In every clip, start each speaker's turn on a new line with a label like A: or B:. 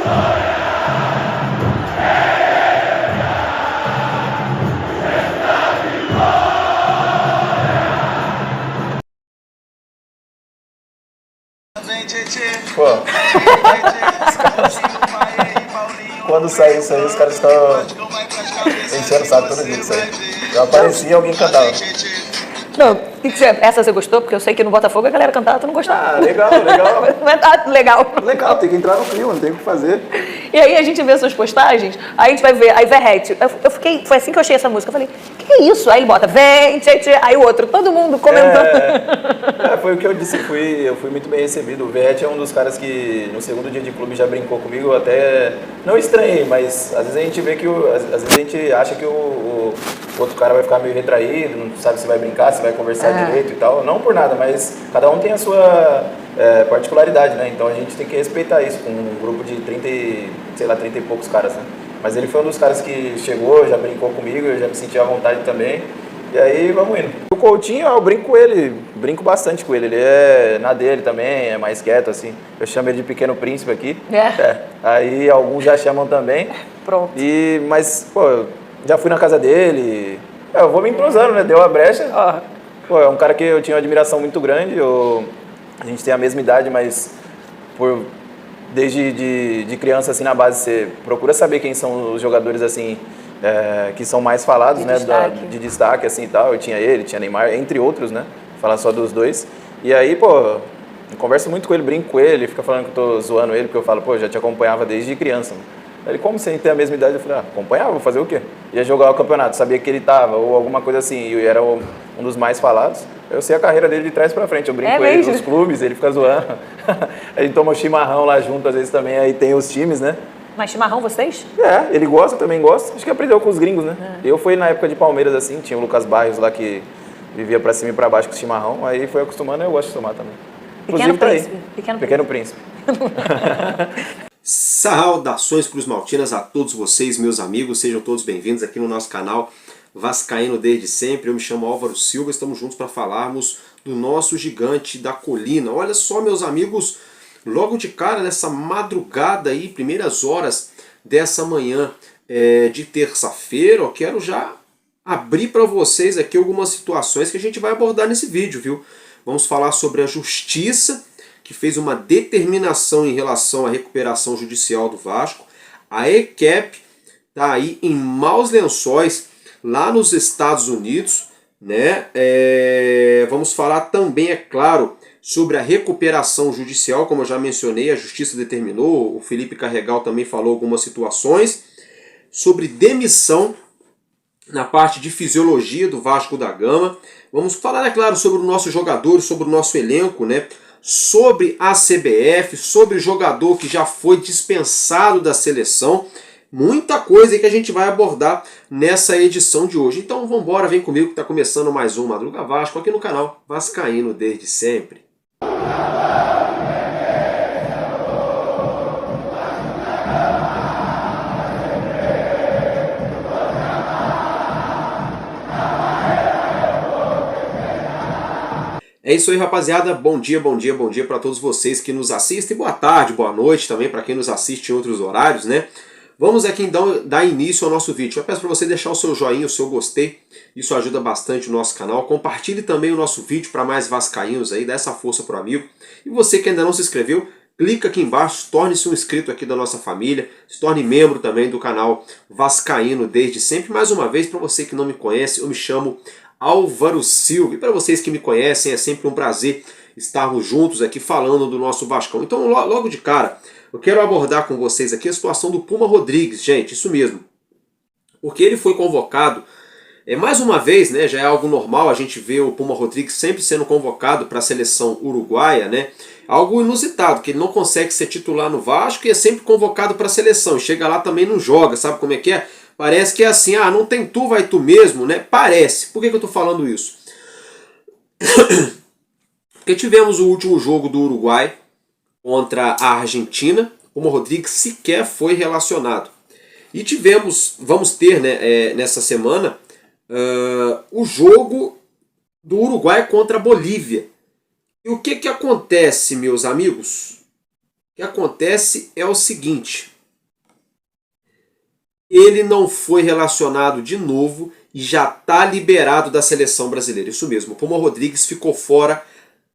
A: Pô, quando saiu isso aí, os caras estão enchendo o saco todo dia disso aí. Eu aparecia e alguém cantava.
B: Não, essa você gostou? Porque eu sei que no Botafogo a galera cantava, tu não gostava.
A: Ah, legal, legal.
B: Não é legal.
A: Legal, tem que entrar no clima, não tem o que fazer.
B: E aí a gente vê suas postagens, aí a gente vai ver, aí Verrete. Eu fiquei, foi assim que eu achei essa música. Eu falei, que é isso? Aí ele bota, vem, tchê, tchê. Aí o outro, todo mundo comentando.
A: Foi o que eu disse, eu fui muito bem recebido. O Verrete é um dos caras que no segundo dia de clube já brincou comigo, eu até não estranhei, mas às vezes a gente vê que, às vezes a gente acha que o outro cara vai ficar meio retraído, não sabe se vai brincar, se vai conversar direito e tal. Não por nada, mas cada um tem a sua particularidade, né? Então a gente tem que respeitar isso com um grupo de 30 e poucos caras, né? Mas ele foi um dos caras que chegou, já brincou comigo, eu já me senti à vontade também. E aí vamos indo. O Coutinho, eu brinco com ele, brinco bastante com ele. Ele é na dele também, é mais quieto assim. Eu chamo ele de Pequeno Príncipe aqui. Aí alguns já chamam também.
B: Pronto.
A: Mas, pô, já fui na casa dele. Eu vou me entrosando, né? Deu a brecha. Pô, é um cara que eu tinha uma admiração muito grande. A gente tem a mesma idade, mas desde de criança, assim, na base, você procura saber quem são os jogadores, assim, que são mais falados, né, de destaque, assim, e tal. Eu tinha ele, tinha Neymar, entre outros, né, falar só dos dois. E aí, pô, eu converso muito com ele, brinco com ele, fica falando que eu tô zoando ele, porque eu falo, pô, já te acompanhava desde criança, mano. Ele, como você tem a mesma idade? Eu falei, acompanhava, vou fazer o quê? Ia jogar o campeonato, sabia que ele tava, ou alguma coisa assim, e era um dos mais falados. Eu sei a carreira dele de trás pra frente, eu brinco com ele nos clubes, ele fica zoando. A gente toma chimarrão lá junto, às vezes também, aí tem os times, né?
B: Mas chimarrão vocês?
A: Ele gosta, também gosta. Acho que aprendeu com os gringos, né? Eu fui na época de Palmeiras, assim, tinha o Lucas Barrios lá que vivia pra cima e pra baixo com chimarrão, aí foi acostumando, eu gosto de tomar também.
B: Pequeno Príncipe.
A: Pequeno Príncipe.
C: Saudações Cruz Maltinas a todos vocês, meus amigos, sejam todos bem-vindos aqui no nosso canal Vascaíno desde sempre. Eu me chamo Álvaro Silva, estamos juntos para falarmos do nosso gigante da colina. Olha só, meus amigos, logo de cara nessa madrugada aí, primeiras horas dessa manhã de terça-feira, eu quero já abrir para vocês aqui algumas situações que a gente vai abordar nesse vídeo, viu? Vamos falar sobre a justiça, que fez uma determinação em relação à recuperação judicial do Vasco. A ECAP está aí em maus lençóis lá nos Estados Unidos, né? Vamos falar também, é claro, sobre a recuperação judicial, como eu já mencionei, a justiça determinou, o Felipe Carregal também falou algumas situações, sobre demissão na parte de fisiologia do Vasco da Gama. Vamos falar, é claro, sobre o nosso jogador, sobre o nosso elenco, né? Sobre a CBF, sobre o jogador que já foi dispensado da seleção. Muita coisa aí que a gente vai abordar nessa edição de hoje. Então vamos embora, vem comigo que está começando mais um Madruga Vasco aqui no canal Vascaíno desde sempre. É isso aí, rapaziada. Bom dia para todos vocês que nos assistem. Boa tarde, boa noite também para quem nos assiste em outros horários, né? Vamos aqui então dar início ao nosso vídeo. Eu peço para você deixar o seu joinha, o seu gostei. Isso ajuda bastante o nosso canal. Compartilhe também o nosso vídeo para mais vascaínos aí, dá essa força pro amigo. E você que ainda não se inscreveu, clica aqui embaixo, torne-se um inscrito aqui da nossa família, se torne membro também do canal Vascaíno desde sempre. Mais uma vez, para você que não me conhece, eu me chamo Álvaro Silva. E para vocês que me conhecem, é sempre um prazer estarmos juntos aqui falando do nosso Vascão. Então, logo de cara, eu quero abordar com vocês aqui a situação do Puma Rodrigues, gente, isso mesmo. Porque ele foi convocado, mais uma vez, né, já é algo normal a gente ver o Puma Rodrigues sempre sendo convocado para a seleção uruguaia, né? Algo inusitado, que ele não consegue ser titular no Vasco e é sempre convocado para a seleção. Chega lá também não joga, sabe como é que é? Parece que é assim, não tem tu, vai tu mesmo, né? Parece. Por que eu estou falando isso? Porque tivemos o último jogo do Uruguai contra a Argentina, o Puma Rodrigues sequer foi relacionado. E vamos ter, né, nessa semana o jogo do Uruguai contra a Bolívia. E o que acontece, meus amigos? O que acontece é o seguinte: ele não foi relacionado de novo e já está liberado da seleção brasileira. Isso mesmo, o Puma Rodrigues ficou fora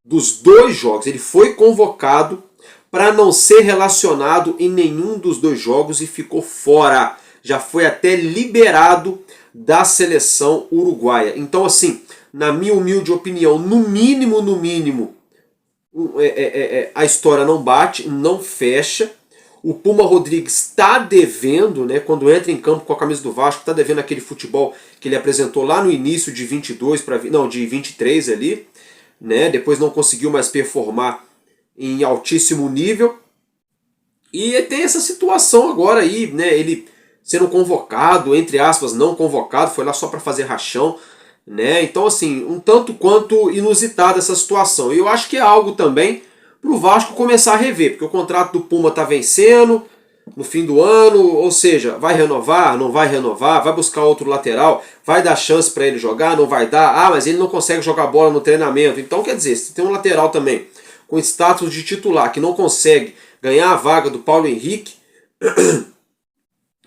C: dos 2 jogos. Ele foi convocado para não ser relacionado em nenhum dos 2 jogos e ficou fora. Já foi até liberado da seleção uruguaia. Então, assim, na minha humilde opinião, no mínimo, a história não bate, não fecha. O Puma Rodrigues está devendo, né, quando entra em campo com a camisa do Vasco, está devendo aquele futebol que ele apresentou lá no início de 23 ali, né, depois não conseguiu mais performar em altíssimo nível. E tem essa situação agora aí, né, ele sendo convocado, entre aspas, não convocado, foi lá só para fazer rachão, né? Então, assim, um tanto quanto inusitada essa situação. E eu acho que é algo também para o Vasco começar a rever, porque o contrato do Puma está vencendo no fim do ano, ou seja, vai renovar, não vai renovar, vai buscar outro lateral, vai dar chance para ele jogar, não vai dar, mas ele não consegue jogar bola no treinamento. Então, quer dizer, se tem um lateral também com status de titular que não consegue ganhar a vaga do Paulo Henrique,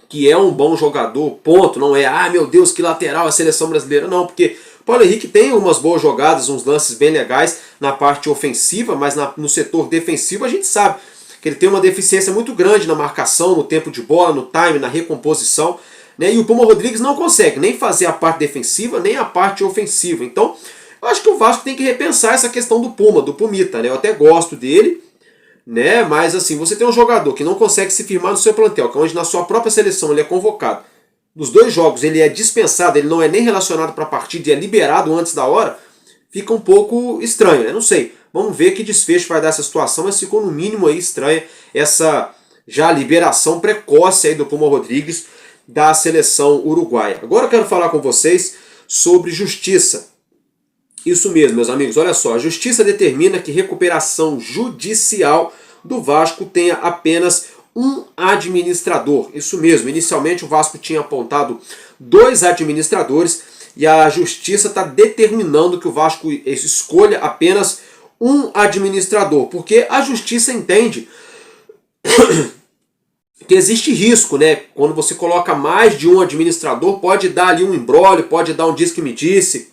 C: que é um bom jogador, ponto, não é, meu Deus, que lateral a seleção brasileira, não, porque o Paulo Henrique tem umas boas jogadas, uns lances bem legais na parte ofensiva, mas no setor defensivo a gente sabe que ele tem uma deficiência muito grande na marcação, no tempo de bola, no time, na recomposição, né? E o Puma Rodrigues não consegue nem fazer a parte defensiva, nem a parte ofensiva. Então, eu acho que o Vasco tem que repensar essa questão do Puma, do Pumita, né? Eu até gosto dele, né? Mas assim, você tem um jogador que não consegue se firmar no seu plantel, que onde na sua própria seleção ele é convocado. Nos 2 jogos ele é dispensado, ele não é nem relacionado para a partida e é liberado antes da hora, fica um pouco estranho, né? Não sei. Vamos ver que desfecho vai dar essa situação, mas ficou no mínimo aí estranha essa já liberação precoce aí do Puma Rodrigues da seleção uruguaia. Agora eu quero falar com vocês sobre justiça. Isso mesmo, meus amigos, olha só, a justiça determina que recuperação judicial do Vasco tenha apenas um administrador. Isso mesmo, inicialmente o Vasco tinha apontado 2 administradores e a justiça está determinando que o Vasco escolha apenas um administrador, porque a justiça entende que existe risco, né? Quando você coloca mais de um administrador, pode dar ali um imbróglio, pode dar um diz-que-me-disse.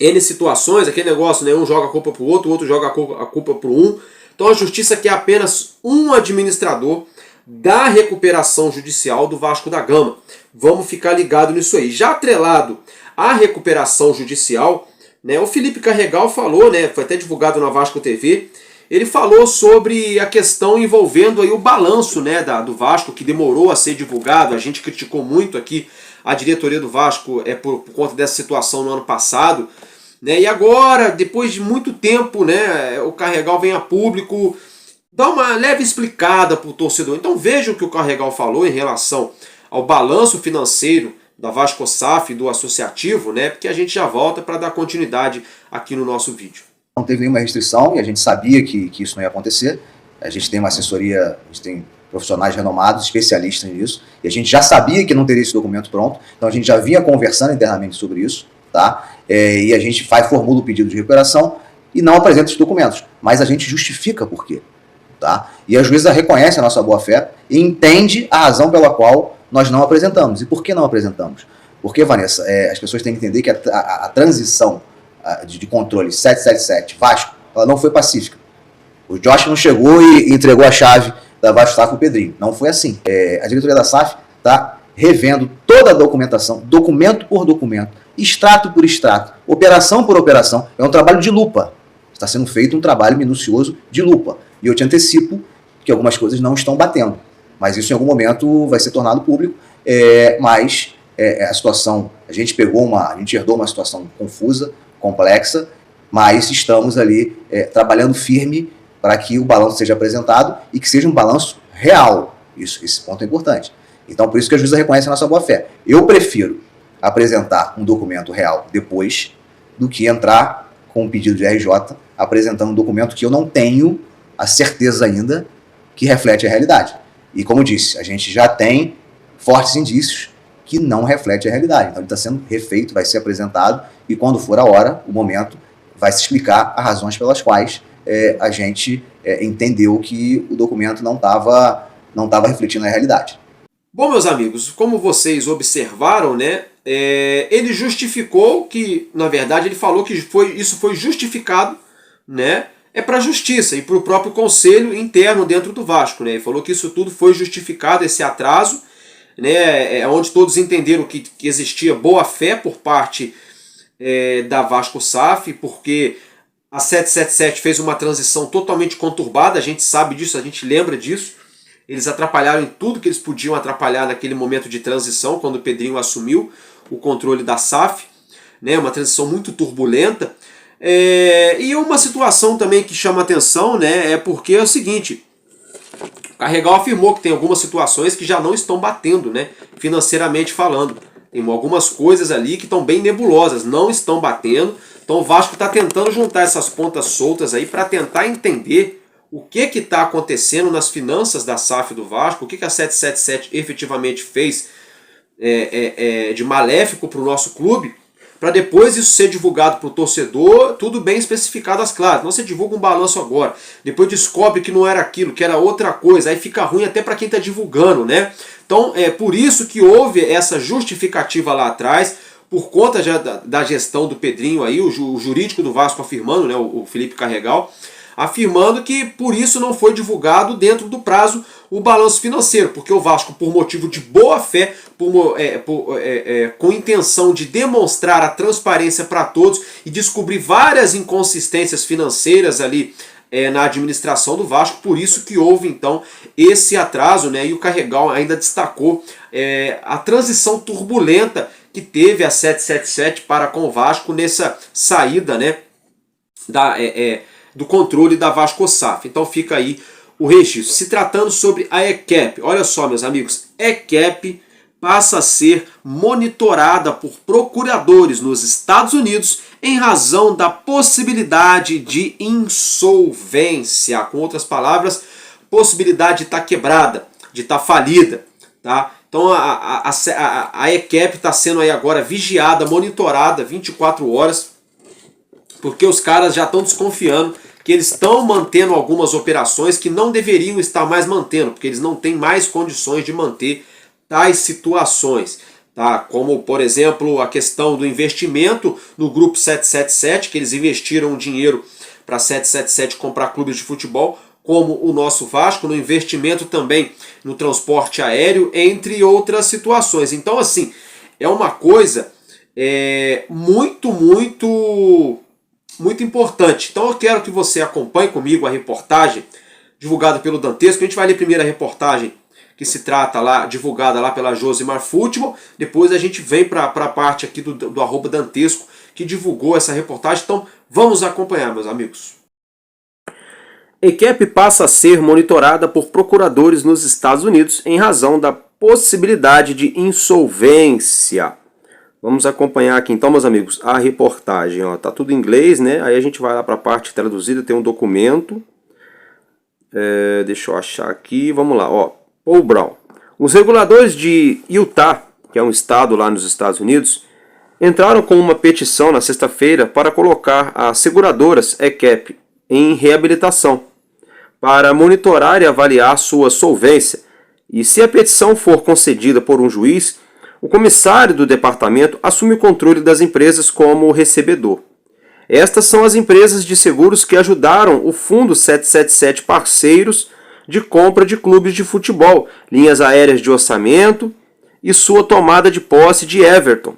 C: N situações, aquele negócio, né? Um joga a culpa pro outro, o outro joga a culpa pro um. Então a justiça quer apenas um administrador da recuperação judicial do Vasco da Gama. Vamos ficar ligado nisso aí. Já atrelado à recuperação judicial, né, o Felipe Carregal falou, né, foi até divulgado na Vasco TV, ele falou sobre a questão envolvendo aí o balanço, né, do Vasco, que demorou a ser divulgado. A gente criticou muito aqui a diretoria do Vasco por conta dessa situação no ano passado, né, e agora, depois de muito tempo, né, o Carregal vem a público, dá uma leve explicada para o torcedor. Então veja o que o Carregal falou em relação ao balanço financeiro da Vasco SAF, do associativo, né, porque a gente já volta para dar continuidade aqui no nosso vídeo.
D: Não teve nenhuma restrição e a gente sabia que isso não ia acontecer. A gente tem uma assessoria, a gente tem profissionais renomados, especialistas nisso, e a gente já sabia que não teria esse documento pronto, então a gente já vinha conversando internamente sobre isso, tá? E a gente formula o pedido de recuperação e não apresenta esses documentos, mas a gente justifica por quê, tá? E a juíza reconhece a nossa boa-fé e entende a razão pela qual nós não apresentamos. E por que não apresentamos? Porque, Vanessa, as pessoas têm que entender que a transição de controle 777 Vasco, ela não foi pacífica. O Josh não chegou e entregou a chave da Vasco SAF para o Pedrinho. Não foi assim. A diretoria da SAF está revendo toda a documentação, documento por documento, extrato por extrato, operação por operação. É um trabalho de lupa. Está sendo feito um trabalho minucioso de lupa. E eu te antecipo que algumas coisas não estão batendo. Mas isso em algum momento vai ser tornado público. Mas a situação, a gente herdou uma situação confusa, complexa, mas estamos ali trabalhando firme para que o balanço seja apresentado e que seja um balanço real. Esse ponto é importante. Então, por isso que a juíza reconhece a nossa boa-fé. Eu prefiro apresentar um documento real depois do que entrar com um pedido de RJ apresentando um documento que eu não tenho a certeza ainda que reflete a realidade. E como eu disse, a gente já tem fortes indícios que não reflete a realidade. Então ele está sendo refeito, vai ser apresentado e quando for a hora, o momento, vai se explicar as razões pelas quais a gente entendeu que o documento não estava refletindo a realidade.
C: Bom, meus amigos, como vocês observaram, né, ele justificou que, na verdade, ele falou que isso foi justificado, né, para a justiça e para o próprio conselho interno dentro do Vasco, né? Ele falou que isso tudo foi justificado, esse atraso, né, onde todos entenderam que existia boa fé por parte da Vasco SAF, porque a 777 fez uma transição totalmente conturbada, a gente sabe disso, a gente lembra disso. Eles atrapalharam em tudo que eles podiam atrapalhar naquele momento de transição, quando o Pedrinho assumiu o controle da SAF, né, uma transição muito turbulenta. E uma situação também que chama atenção, né, é porque é o seguinte, o Carregal afirmou que tem algumas situações que já não estão batendo, né, financeiramente falando. Tem algumas coisas ali que estão bem nebulosas, não estão batendo. Então o Vasco está tentando juntar essas pontas soltas aí para tentar entender o que está acontecendo nas finanças da SAF do Vasco, o que a 777 efetivamente fez de maléfico para o nosso clube, para depois isso ser divulgado para o torcedor, tudo bem especificado às claras. Não se divulga um balanço agora, depois descobre que não era aquilo, que era outra coisa, aí fica ruim até para quem está divulgando, né? Então é por isso que houve essa justificativa lá atrás, por conta da gestão do Pedrinho aí, o jurídico do Vasco afirmando, né, o Felipe Carregal, afirmando que por isso não foi divulgado dentro do prazo o balanço financeiro, porque o Vasco, por motivo de boa fé, com intenção de demonstrar a transparência para todos e descobrir várias inconsistências financeiras ali na administração do Vasco, por isso que houve então esse atraso, né? E o Carregal ainda destacou a transição turbulenta que teve a 777 para com o Vasco nessa saída, né, do controle da Vasco SAF. Então fica aí o registro. Se tratando sobre a ECAP, olha só, meus amigos, ECAP passa a ser monitorada por procuradores nos Estados Unidos em razão da possibilidade de insolvência. Com outras palavras, possibilidade de estar quebrada, de estar falida, tá? Então a ECAP está sendo aí agora vigiada, monitorada 24 horas, porque os caras já estão desconfiando que eles estão mantendo algumas operações que não deveriam estar mais mantendo, porque eles não têm mais condições de manter tais situações. Tá? Como, por exemplo, a questão do investimento no grupo 777, que eles investiram dinheiro para 777 comprar clubes de futebol, como o nosso Vasco, no investimento também no transporte aéreo, entre outras situações. Então, assim, é uma coisa muito importante. Então eu quero que você acompanhe comigo a reportagem divulgada pelo Dantesco. A gente vai ler primeiro a reportagem que se trata lá, divulgada lá pela Josimar Futebol. Depois a gente vem para a parte aqui do arroba Dantesco, que divulgou essa reportagem. Então vamos acompanhar, meus amigos. ECAP passa a ser monitorada por procuradores nos Estados Unidos em razão da possibilidade de insolvência. Vamos acompanhar aqui então, meus amigos, a reportagem. Ó, tá tudo em inglês, né? Aí a gente vai lá para a parte traduzida, tem um documento. Deixa eu achar aqui, vamos lá. Ó, Paul Brown. Os reguladores de Utah, que é um estado lá nos Estados Unidos, entraram com uma petição na sexta-feira para colocar as seguradoras ECAP em reabilitação, para monitorar e avaliar sua solvência. E se a petição for concedida por um juiz, o comissário do departamento assume o controle das empresas como recebedor. Estas são as empresas de seguros que ajudaram o Fundo 777 parceiros de compra de clubes de futebol, linhas aéreas de orçamento e sua tomada de posse de Everton.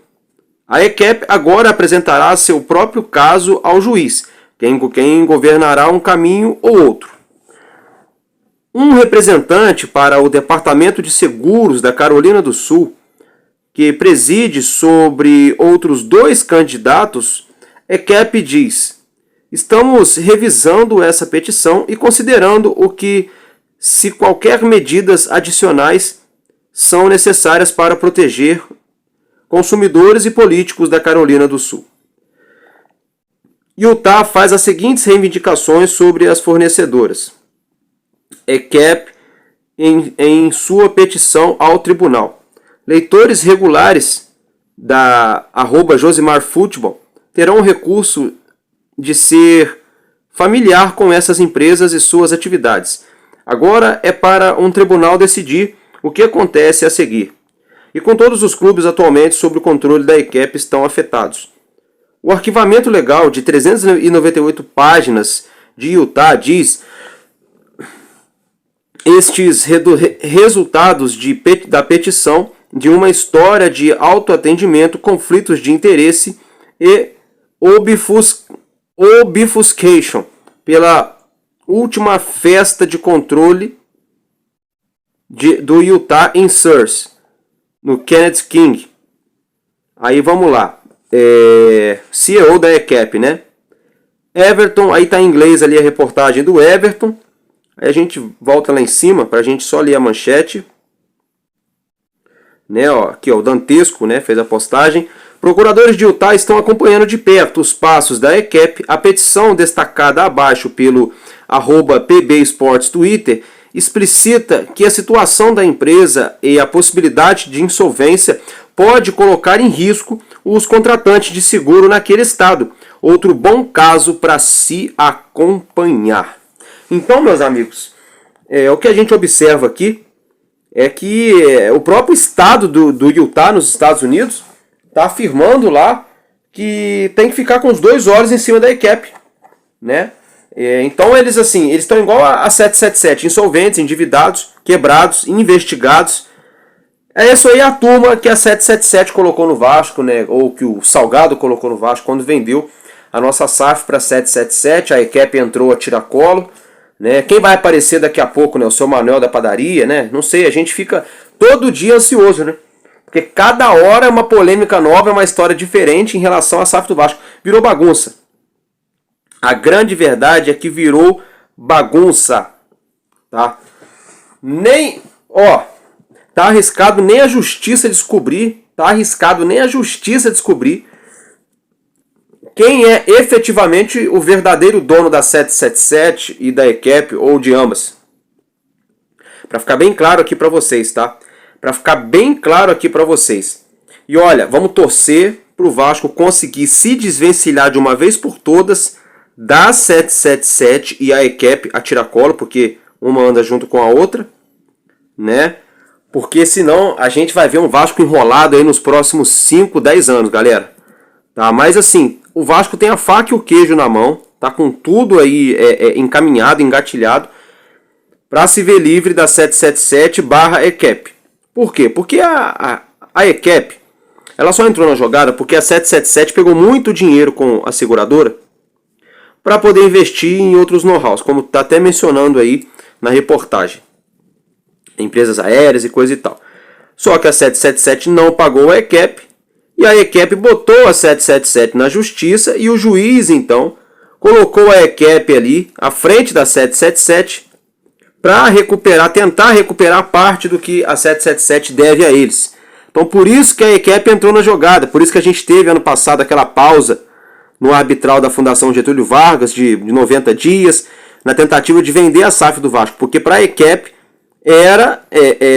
C: A ECAP agora apresentará seu próprio caso ao juiz, quem governará um caminho ou outro. Um representante para o Departamento de Seguros da Carolina do Sul, que preside sobre outros 2 candidatos, ECAP diz: estamos revisando essa petição e considerando se qualquer medidas adicionais são necessárias para proteger consumidores e políticos da Carolina do Sul. Utah faz as seguintes reivindicações sobre as fornecedoras. ECAP em sua petição ao tribunal. Leitores regulares da @Josimar Futebol terão o recurso de ser familiar com essas empresas e suas atividades. Agora é para um tribunal decidir o que acontece a seguir. E com todos os clubes atualmente sob o controle da ECAP estão afetados. O arquivamento legal de 398 páginas de Utah diz estes resultados da petição de uma história de autoatendimento, conflitos de interesse e obfuscation pela última festa de controle do Utah em Source, no Kenneth King. Aí vamos lá. CEO da ECAP, né? Everton, aí tá em inglês ali a reportagem do Everton. Aí a gente volta lá em cima para a gente só ler a manchete. Né, ó, aqui ó, o Dantesco, né, fez a postagem. Procuradores de Utah estão acompanhando de perto os passos da ECAP. A petição destacada abaixo pelo @PB Sports Twitter explicita que a situação da empresa e a possibilidade de insolvência pode colocar em risco os contratantes de seguro naquele estado. Outro bom caso para se acompanhar. Então, meus amigos, o que a gente observa aqui é que o próprio estado do Utah, nos Estados Unidos, está afirmando lá que tem que ficar com os dois olhos em cima da ECAP, né? Então eles estão igual a 777, insolventes, endividados, quebrados, investigados. É isso aí a turma que a 777 colocou no Vasco, né? Ou que o Salgado colocou no Vasco quando vendeu a nossa SAF para 777, a ECAP entrou a tiracolo, né? Quem vai aparecer daqui a pouco, né? O seu Manuel da padaria, né? Não sei, a gente fica todo dia ansioso, né? Porque cada hora é uma polêmica nova, é uma história diferente em relação à SAF do Vasco. Virou bagunça. A grande verdade é que virou bagunça, tá? Tá arriscado nem a justiça descobrir, quem é efetivamente o verdadeiro dono da 777 e da ECAP ou de ambas. Para ficar bem claro aqui para vocês, tá? E olha, vamos torcer pro Vasco conseguir se desvencilhar de uma vez por todas da 777 e a ECAP a tiracolo, porque uma anda junto com a outra, né? Porque senão a gente vai ver um Vasco enrolado aí nos próximos 5, 10 anos, galera. Tá? Mas assim, o Vasco tem a faca e o queijo na mão, tá com tudo aí encaminhado, engatilhado, para se ver livre da 777/ECAP. Por quê? Porque a ECAP, ela só entrou na jogada porque a 777 pegou muito dinheiro com a seguradora para poder investir em outros know-hows, como está até mencionando aí na reportagem. Empresas aéreas e coisa e tal. Só que a 777 não pagou a ECAP, e a ECAP botou a 777 na justiça, e o juiz, então, colocou a ECAP ali, à frente da 777, para tentar recuperar parte do que a 777 deve a eles. Então, por isso que a ECAP entrou na jogada, por isso que a gente teve ano passado aquela pausa no arbitral da Fundação Getúlio Vargas de 90 dias, na tentativa de vender a SAF do Vasco, porque para a ECAP era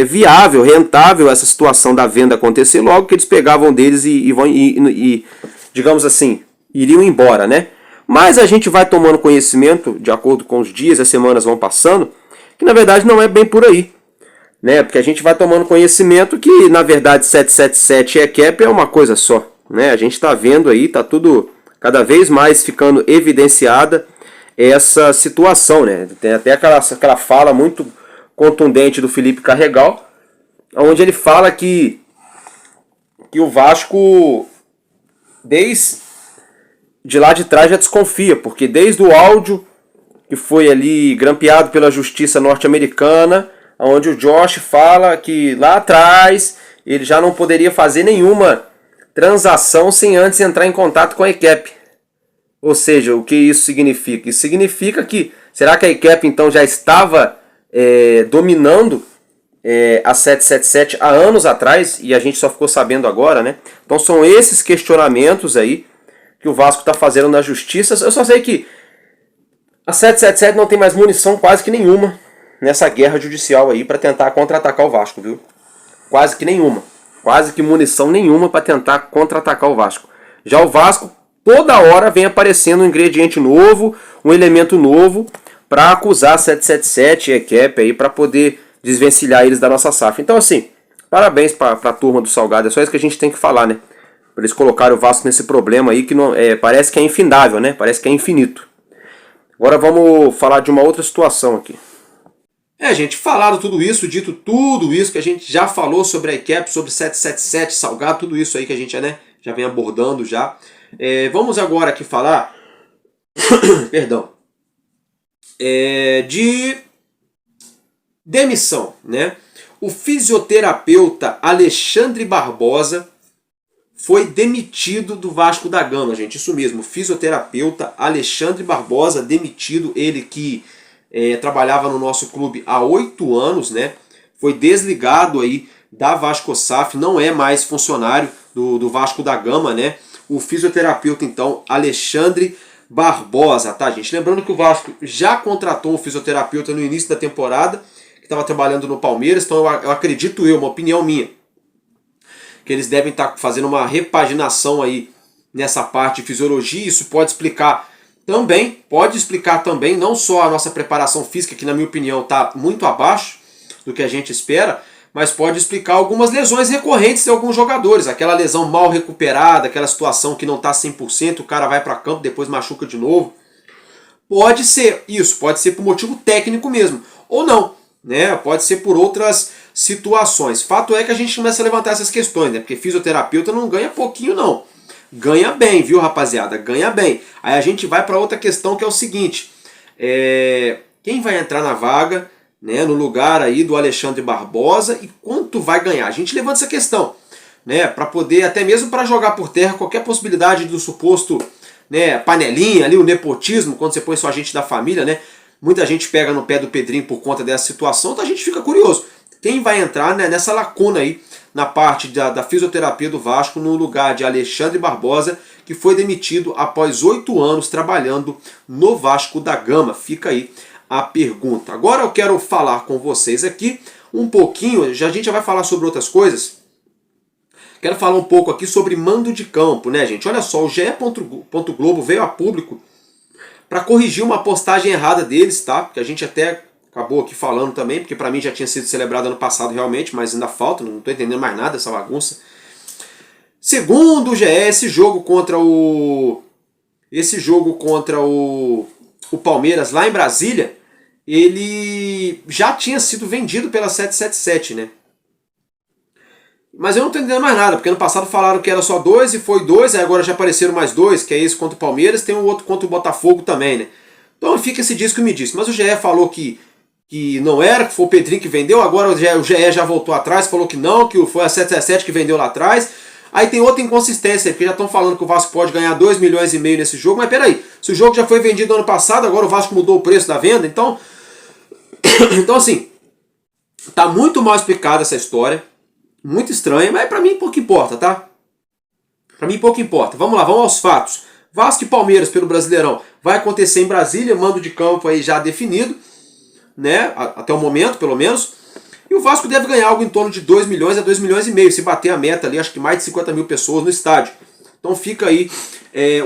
C: viável, rentável essa situação da venda acontecer logo, que eles pegavam deles e digamos assim, iriam embora, né? Mas a gente vai tomando conhecimento, de acordo com os dias, as semanas vão passando, que na verdade não é bem por aí, né? Porque a gente vai tomando conhecimento que na verdade 777 e ECAP é uma coisa só, né? A gente está vendo aí, tá tudo cada vez mais ficando evidenciada essa situação, né? Tem até aquela fala muito contundente do Felipe Carregal, onde ele fala que o Vasco, desde lá de trás, já desconfia, porque desde o áudio que foi ali grampeado pela justiça norte-americana, onde o Josh fala que lá atrás ele já não poderia fazer nenhuma transação sem antes entrar em contato com a ECAP. Ou seja, o que isso significa? Isso significa que, será que a ECAP então já estava dominando a 777 há anos atrás e a gente só ficou sabendo agora, né? Então são esses questionamentos aí que o Vasco está fazendo na justiça. Eu só sei que a 777 não tem mais munição quase que nenhuma nessa guerra judicial aí para tentar contra-atacar o Vasco, viu? Quase que nenhuma. Quase que munição nenhuma para tentar contra-atacar o Vasco. Já o Vasco, toda hora vem aparecendo um ingrediente novo, um elemento novo, para acusar a 777 e a ECAP aí, para poder desvencilhar eles da nossa SAF. Então assim, parabéns para a turma do Salgado, é só isso que a gente tem que falar, né? Para eles colocarem o Vasco nesse problema aí que não, parece que é infindável, né? Parece que é infinito. Agora vamos falar de uma outra situação aqui. Gente, falado tudo isso, dito tudo isso que a gente já falou sobre a ICAP, sobre 777, Salgado, tudo isso aí que a gente já vem abordando já. Vamos agora aqui falar perdão, de demissão, né? O fisioterapeuta Alexandre Barbosa foi demitido do Vasco da Gama, gente. Isso mesmo, o fisioterapeuta Alexandre Barbosa demitido, ele que trabalhava no nosso clube há 8 anos, né? Foi desligado aí da VascoSAF, não é mais funcionário do Vasco da Gama, né? O fisioterapeuta, então, Alexandre Barbosa, tá, gente? Lembrando que o Vasco já contratou um fisioterapeuta no início da temporada, que estava trabalhando no Palmeiras, então eu acredito uma opinião minha, que eles devem estar fazendo uma repaginação aí nessa parte de fisiologia. Isso pode explicar também não só a nossa preparação física, que na minha opinião está muito abaixo do que a gente espera, mas pode explicar algumas lesões recorrentes de alguns jogadores, aquela lesão mal recuperada, aquela situação que não está 100%, o cara vai para campo, depois machuca de novo. Pode ser isso, pode ser por motivo técnico mesmo, ou não, né? Pode ser por outras situações. Fato é que a gente começa a levantar essas questões, né? Porque fisioterapeuta não ganha pouquinho não. Ganha bem, viu, rapaziada? Ganha bem. Aí a gente vai para outra questão, que é o seguinte. Quem vai entrar na vaga, né, no lugar aí do Alexandre Barbosa, e quanto vai ganhar? A gente levanta essa questão, né? Para poder, até mesmo para jogar por terra qualquer possibilidade do suposto, né, panelinha ali, o nepotismo, quando você põe só a gente da família, né? Muita gente pega no pé do Pedrinho por conta dessa situação, então a gente fica curioso. Quem vai entrar, né, nessa lacuna aí, na parte da fisioterapia do Vasco, no lugar de Alexandre Barbosa, que foi demitido após 8 anos trabalhando no Vasco da Gama? Fica aí a pergunta. Agora eu quero falar com vocês aqui um pouquinho, a gente já vai falar sobre outras coisas. Quero falar um pouco aqui sobre mando de campo, né, gente? Olha só, o GE. Globo veio a público para corrigir uma postagem errada deles, tá? Que a gente até acabou aqui falando também, porque para mim já tinha sido celebrado ano passado realmente, mas ainda falta, não estou entendendo mais nada dessa bagunça. Segundo o GE, esse jogo contra o Palmeiras lá em Brasília, ele já tinha sido vendido pela 777, né? Mas eu não estou entendendo mais nada, porque ano passado falaram que era só 2 e foi 2, aí agora já apareceram mais 2, que é esse contra o Palmeiras, tem o outro contra o Botafogo também, né? Então fica esse disco que me disse. Mas o GE falou que não era, que foi o Pedrinho que vendeu, agora o GE já voltou atrás, falou que não, que foi a 777 que vendeu lá atrás. Aí tem outra inconsistência, porque já estão falando que o Vasco pode ganhar 2,5 milhões nesse jogo, mas peraí, se o jogo já foi vendido ano passado, agora o Vasco mudou o preço da venda, então assim, tá muito mal explicada essa história, muito estranha, mas pra mim pouco importa, tá? Pra mim pouco importa. Vamos lá, vamos aos fatos. Vasco e Palmeiras pelo Brasileirão vai acontecer em Brasília, mando de campo aí já definido, né? Até o momento, pelo menos. E o Vasco deve ganhar algo em torno de 2 milhões a 2,5 milhões, se bater a meta ali, acho que mais de 50 mil pessoas no estádio. Então fica aí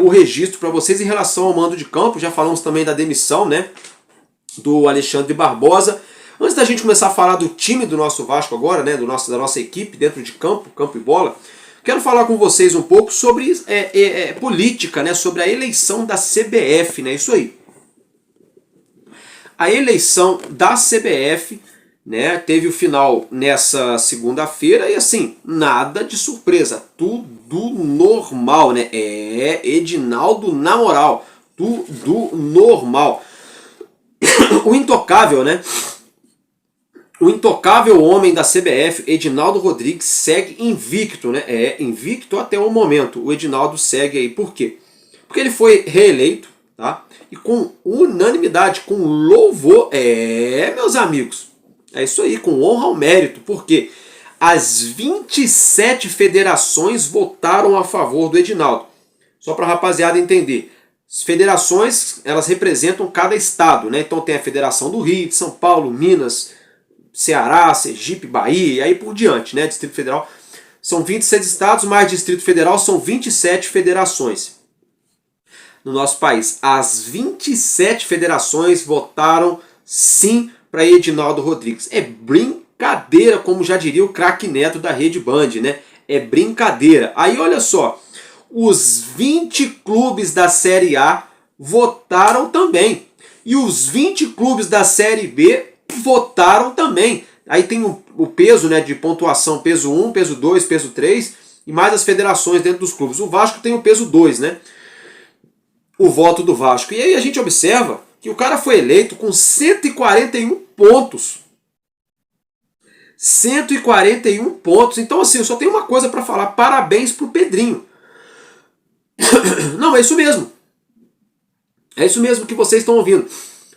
C: o registro para vocês em relação ao mando de campo. Já falamos também da demissão, né, do Alexandre Barbosa. Antes da gente começar a falar do time do nosso Vasco agora, né, da nossa equipe dentro de campo e bola, quero falar com vocês um pouco sobre política, né, sobre a eleição da CBF, né, isso aí. A eleição da CBF, né, teve o final nessa segunda-feira e assim, nada de surpresa, tudo normal, né? Edinaldo na moral, tudo normal. O intocável, né? O intocável homem da CBF, Edinaldo Rodrigues, segue invicto, né? Invicto até o momento. O Edinaldo segue aí, por quê? Porque ele foi reeleito, tá? E com unanimidade, com louvor, meus amigos, é isso aí, com honra ao mérito, porque as 27 federações votaram a favor do Edinaldo. Só para a rapaziada entender, as federações, elas representam cada estado, né? Então tem a Federação do Rio, de São Paulo, Minas, Ceará, Sergipe, Bahia, e aí por diante, né? Distrito Federal. São 26 estados, mais Distrito Federal, são 27 federações no nosso país. As 27 federações votaram sim para Edinaldo Rodrigues. É brincadeira, como já diria o craque Neto da Rede Band, né? É brincadeira. Aí olha só, os 20 clubes da Série A votaram também. E os 20 clubes da Série B votaram também. Aí tem o peso, né, de pontuação, peso 1, peso 2, peso 3, e mais as federações dentro dos clubes. O Vasco tem o peso 2, né? O voto do Vasco. E aí a gente observa que o cara foi eleito com 141 pontos. 141 pontos. Então assim, eu só tenho uma coisa para falar. Parabéns pro Pedrinho. Não, é isso mesmo. É isso mesmo que vocês estão ouvindo.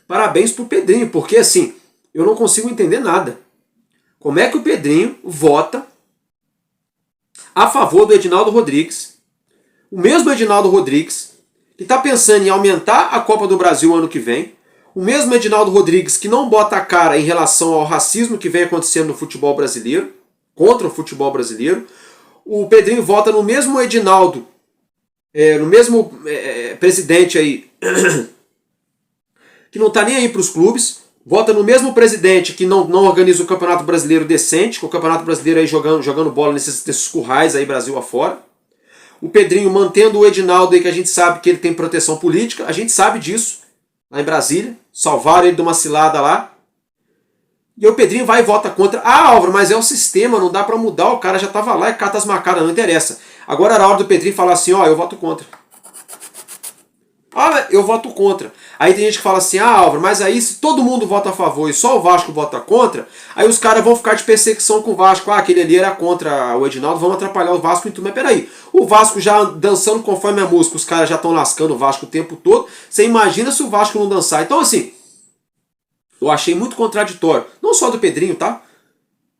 C: Parabéns pro Pedrinho, porque assim, eu não consigo entender nada. Como é que o Pedrinho vota a favor do Edinaldo Rodrigues, o mesmo Edinaldo Rodrigues que está pensando em aumentar a Copa do Brasil ano que vem, o mesmo Edinaldo Rodrigues que não bota a cara em relação ao racismo que vem acontecendo no futebol brasileiro, contra o futebol brasileiro. O Pedrinho vota no mesmo Edinaldo, no mesmo presidente aí, que não está nem aí para os clubes, vota no mesmo presidente que não organiza o Campeonato Brasileiro decente, com o Campeonato Brasileiro aí jogando bola nesses currais aí Brasil afora. O Pedrinho mantendo o Edinaldo aí, que a gente sabe que ele tem proteção política, a gente sabe disso, lá em Brasília, salvaram ele de uma cilada lá. E o Pedrinho vai e vota contra. Ah, Álvaro, mas é o sistema, não dá pra mudar, o cara já tava lá e cata as marcadas, não interessa. Agora era a hora do Pedrinho falar assim, ó, eu voto contra. Ah, eu voto contra. Aí tem gente que fala assim, ah, Álvaro, mas aí se todo mundo vota a favor e só o Vasco vota contra, aí os caras vão ficar de perseguição com o Vasco. Ah, aquele ali era contra o Edinaldo, vamos atrapalhar o Vasco e tudo. Mas peraí, o Vasco já dançando conforme a música, os caras já estão lascando o Vasco o tempo todo. Você imagina se o Vasco não dançar. Então assim, eu achei muito contraditório. Não só do Pedrinho, tá?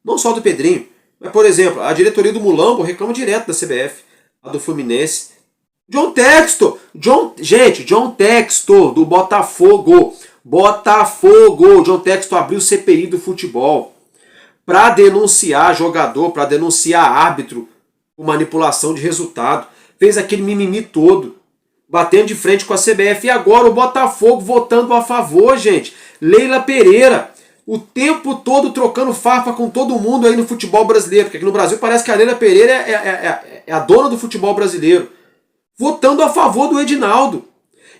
C: Não só do Pedrinho. Mas, por exemplo, a diretoria do Mulambo reclama direto da CBF, a do Fluminense. John Textor, John Textor do Botafogo. John Textor abriu CPI do futebol para denunciar jogador, para denunciar árbitro por manipulação de resultado. Fez aquele mimimi todo, batendo de frente com a CBF. E agora o Botafogo votando a favor, gente. Leila Pereira, o tempo todo trocando farpa com todo mundo aí no futebol brasileiro. Porque aqui no Brasil parece que a Leila Pereira é a dona do futebol brasileiro. Votando a favor do Edinaldo.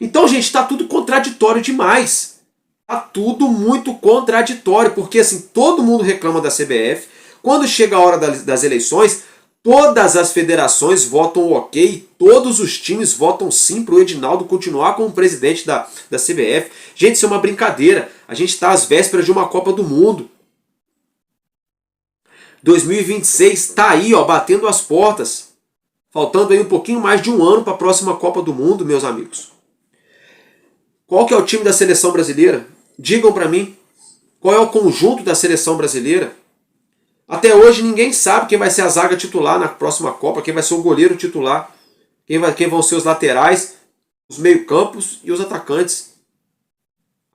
C: Então, gente, está tudo contraditório demais. Está tudo muito contraditório, porque assim, todo mundo reclama da CBF. Quando chega a hora das eleições, todas as federações votam ok, todos os times votam sim para o Edinaldo continuar como presidente da CBF. Gente, isso é uma brincadeira. A gente está às vésperas de uma Copa do Mundo. 2026 está aí, ó, batendo as portas. Faltando aí um pouquinho mais de um ano para a próxima Copa do Mundo, meus amigos. Qual que é o time da seleção brasileira? Digam para mim. Qual é o conjunto da seleção brasileira? Até hoje ninguém sabe quem vai ser a zaga titular na próxima Copa, quem vai ser o goleiro titular, quem vão ser os laterais, os meio-campos e os atacantes.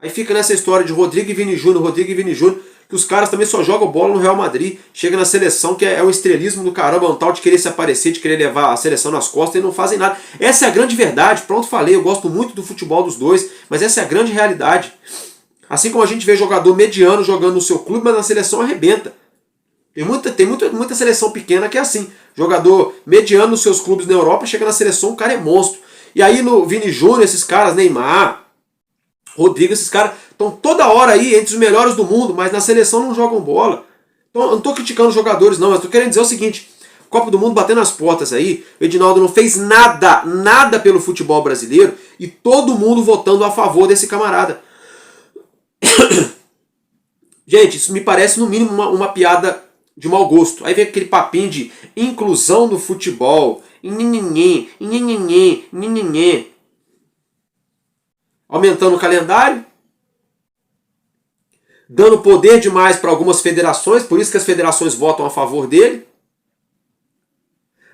C: Aí fica nessa história de Rodrigo e Vini Júnior, que os caras também só jogam bola no Real Madrid, chega na seleção que é um estrelismo do caramba, um tal de querer se aparecer, de querer levar a seleção nas costas e não fazem nada. Essa é a grande verdade, pronto, falei, eu gosto muito do futebol dos dois, mas essa é a grande realidade. Assim como a gente vê jogador mediano jogando no seu clube, mas na seleção arrebenta. Tem muita seleção pequena que é assim, jogador mediano nos seus clubes na Europa, chega na seleção, o cara é monstro. E aí no Vini Júnior, esses caras, Neymar, Rodrigo, esses caras estão toda hora aí entre os melhores do mundo, mas na seleção não jogam bola. Então, eu não estou criticando os jogadores não, mas estou querendo dizer o seguinte, Copa do Mundo batendo as portas aí, o Edinaldo não fez nada pelo futebol brasileiro e todo mundo votando a favor desse camarada. Gente, isso me parece no mínimo uma piada de mau gosto. Aí vem aquele papinho de inclusão no futebol, aumentando o calendário, dando poder demais para algumas federações, por isso que as federações votam a favor dele.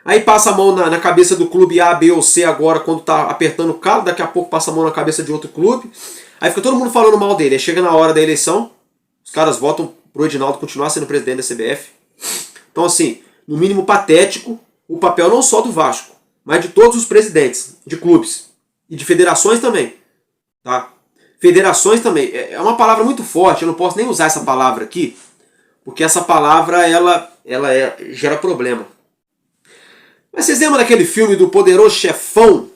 C: Aí passa a mão na cabeça do clube A, B ou C agora, quando está apertando o calo, daqui a pouco passa a mão na cabeça de outro clube. Aí fica todo mundo falando mal dele. Aí chega na hora da eleição, os caras votam pro Edinaldo continuar sendo presidente da CBF. Então assim, no mínimo patético, o papel não só do Vasco, mas de todos os presidentes de clubes e de federações também. Tá? Federações também. É uma palavra muito forte, eu não posso nem usar essa palavra aqui, porque essa palavra gera problema. Mas vocês lembram daquele filme do Poderoso Chefão?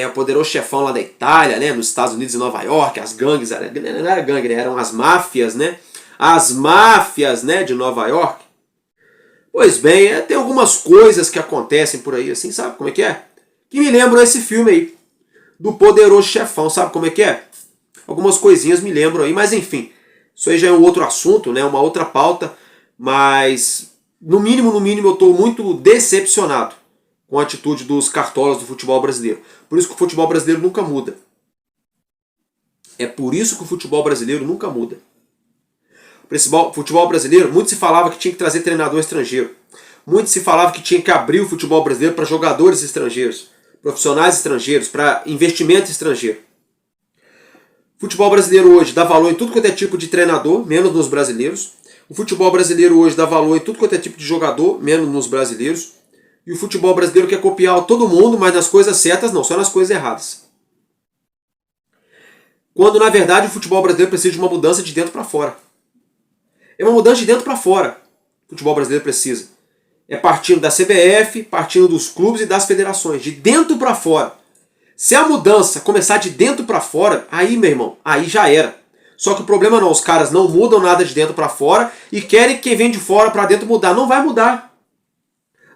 C: O Poderoso Chefão lá da Itália, né? Nos Estados Unidos e Nova York, as gangues, não era gangue, né? Eram as máfias, né? As máfias, né, de Nova York. Pois bem, tem algumas coisas que acontecem por aí, assim, sabe como é que é? Que me lembram esse filme aí, do Poderoso Chefão, sabe como é que é? Algumas coisinhas me lembram aí, mas enfim, isso aí já é um outro assunto, né? Uma outra pauta, mas no mínimo eu estou muito decepcionado com a atitude dos cartolas do futebol brasileiro. Por isso que o futebol brasileiro nunca muda. É por isso que o futebol brasileiro nunca muda. O futebol brasileiro, muito se falava que tinha que trazer treinador estrangeiro. Muito se falava que tinha que abrir o futebol brasileiro para jogadores estrangeiros, profissionais estrangeiros, para investimento estrangeiro. O futebol brasileiro hoje dá valor em tudo quanto é tipo de treinador, menos nos brasileiros. O futebol brasileiro hoje dá valor em tudo quanto é tipo de jogador, menos nos brasileiros. E o futebol brasileiro quer copiar todo mundo, mas nas coisas certas não, só nas coisas erradas. Quando, na verdade, o futebol brasileiro precisa de uma mudança de dentro para fora. É uma mudança de dentro para fora. O futebol brasileiro precisa. É partindo da CBF, partindo dos clubes e das federações. De dentro para fora. Se a mudança começar de dentro para fora, aí, meu irmão, aí já era. Só que o problema não, os caras não mudam nada de dentro para fora e querem que quem vem de fora para dentro mudar. Não vai mudar.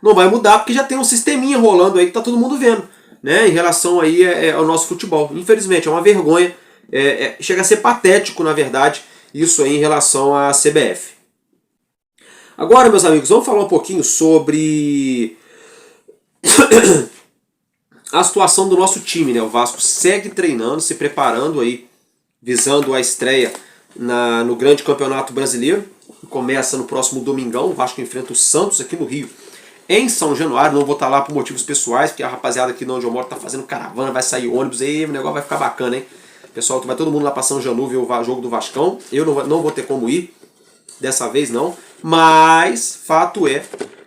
C: Não vai mudar porque já tem um sisteminha rolando aí que tá todo mundo vendo, né, em relação aí ao nosso futebol. Infelizmente, é uma vergonha. Chega a ser patético, na verdade, isso aí em relação à CBF. Agora, meus amigos, vamos falar um pouquinho sobre a situação do nosso time, né? O Vasco segue treinando, se preparando aí, visando a estreia no grande campeonato brasileiro, que começa no próximo domingão. O Vasco enfrenta o Santos aqui no Rio, em São Januário. Não vou estar lá por motivos pessoais, porque a rapaziada aqui onde eu moro tá fazendo caravana, vai sair ônibus, aí o negócio vai ficar bacana, hein? Pessoal, vai todo mundo lá para São Januário ver o jogo do Vascão. Eu não vou ter como ir, dessa vez não, mas fato é